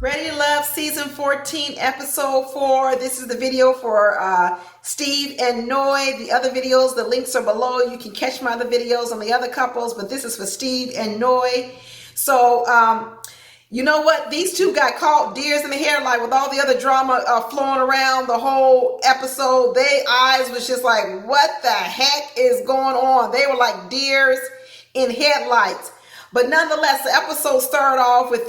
Ready to Love season 14 episode 4. This is the video for Steve and Noi. The other videos, the links are below. You can catch my other videos on the other couples, but this is for Steve and Noi. So you know what? These two got caught deers in the headlight with all the other drama flowing around the whole episode. Their eyes was just like, what the heck is going on? They were like deers in headlights. But nonetheless, the episode started off with,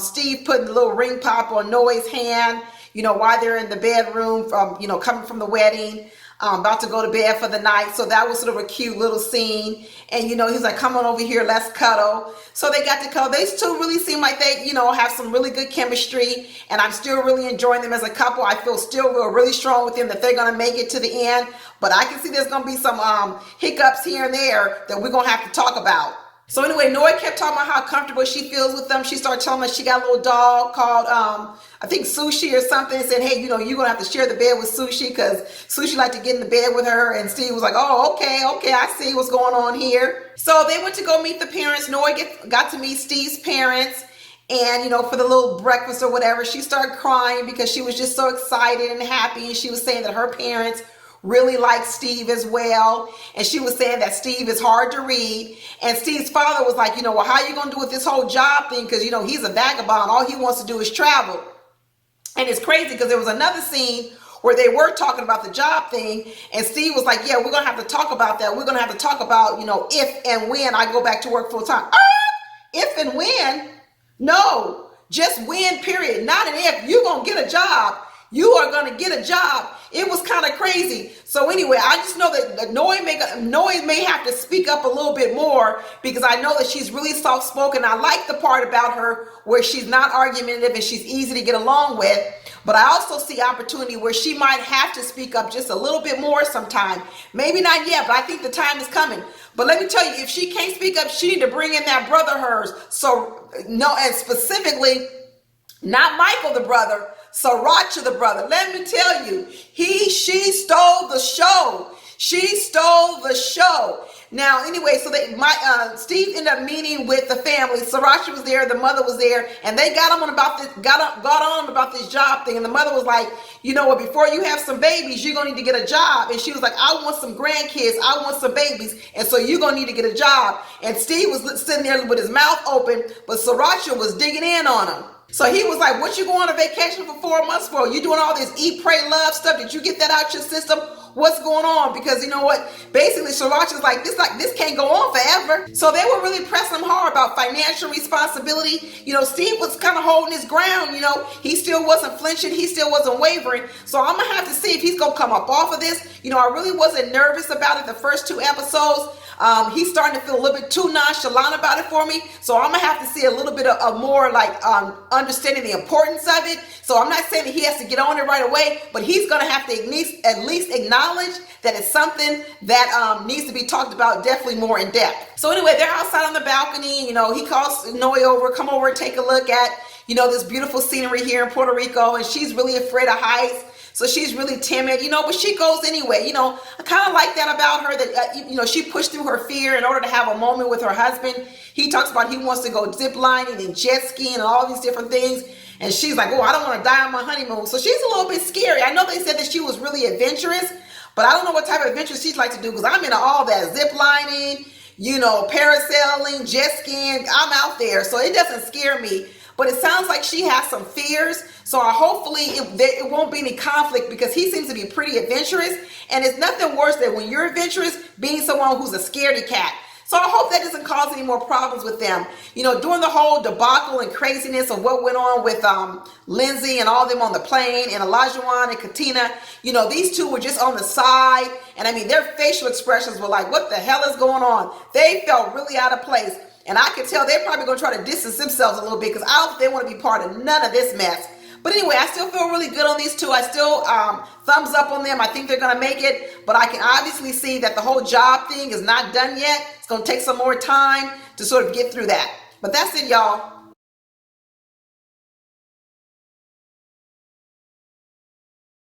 Steve putting the little ring pop on Noi's hand, while they're in the bedroom, coming from the wedding, about to go to bed for the night. So that was sort of a cute little scene. And, he's like, come on over here, let's cuddle. So they got to cuddle. They still really seem like they, have some really good chemistry. And I'm still really enjoying them as a couple. I feel really strong with them that they're going to make it to the end. But I can see there's going to be some hiccups here and there that we're going to have to talk about. So anyway, Noi kept talking about how comfortable she feels with them. She started telling us she got a little dog called, I think Sushi or something. Said, hey, you're going to have to share the bed with Sushi because Sushi liked to get in the bed with her. And Steve was like, oh, okay, I see what's going on here. So they went to go meet the parents. Noi got to meet Steve's parents. And, for the little breakfast or whatever, she started crying because she was just so excited and happy. And she was saying that her parents really liked Steve as well. And she was saying that Steve is hard to read. And Steve's father was like, well, how are you going to do with this whole job thing? Because, he's a vagabond. All he wants to do is travel. And it's crazy because there was another scene where they were talking about the job thing. And Steve was like, yeah, we're going to have to talk about that. We're going to have to talk about, if and when I go back to work full time. If and when? No, just when, period. Not an if. You're going to get a job. You are going to get a job. It was kind of crazy. So anyway, I just know that Noi may have to speak up a little bit more because I know that she's really soft-spoken. I like the part about her where she's not argumentative and she's easy to get along with. But I also see opportunity where she might have to speak up just a little bit more sometime. Maybe not yet, but I think the time is coming. But let me tell you, if she can't speak up, she need to bring in that brother of hers. So, no, and specifically, not Michael the brother, Sriracha the brother. Let me tell you, she stole the show. She stole the show. Now, anyway, so Steve ended up meeting with the family. Sriracha was there, the mother was there, and they got on him about this job thing. And the mother was like, before you have some babies, you're gonna need to get a job. And she was like, I want some grandkids, I want some babies, and so you're gonna need to get a job. And Steve was sitting there with his mouth open, but Sriracha was digging in on him. So he was like, what you going on vacation for 4 months for? You doing all this eat, pray, love stuff? Did you get that out your system? What's going on? Because you know what? Basically, Sriracha's like this can't go on forever. So they were really pressing him hard about financial responsibility. Steve was kind of holding his ground. He still wasn't flinching. He still wasn't wavering. So I'm going to have to see if he's going to come up off of this. I really wasn't nervous about it the first 2 episodes. He's starting to feel a little bit too nonchalant about it for me. So I'm going to have to see a little bit of more understanding the importance of it. So I'm not saying that he has to get on it right away, but he's going to have to at least acknowledge that it's something that needs to be talked about definitely more in depth. So anyway, they're outside on the balcony. He calls Noi over, come over and take a look at, this beautiful scenery here in Puerto Rico. And she's really afraid of heights. So she's really timid, but she goes anyway. I kind of like that about her that, she pushed through her fear in order to have a moment with her husband. He talks about he wants to go zip lining and jet skiing and all these different things. And she's like, oh, I don't want to die on my honeymoon. So she's a little bit scary. I know they said that she was really adventurous, but I don't know what type of adventure she'd like to do because I'm into all that zip lining, parasailing, jet skiing. I'm out there. So it doesn't scare me. But it sounds like she has some fears. So hopefully it won't be any conflict because he seems to be pretty adventurous. And it's nothing worse than when you're adventurous being someone who's a scaredy cat. So I hope that doesn't cause any more problems with them. During the whole debacle and craziness of what went on with Lindsay and all of them on the plane and Olajuwon and Katina, these two were just on the side. And I mean, their facial expressions were like, what the hell is going on? They felt really out of place. And I can tell they're probably going to try to distance themselves a little bit because I don't think they want to be part of none of this mess. But anyway, I still feel really good on these two. I still thumbs up on them. I think they're going to make it. But I can obviously see that the whole job thing is not done yet. It's going to take some more time to sort of get through that. But that's it, y'all.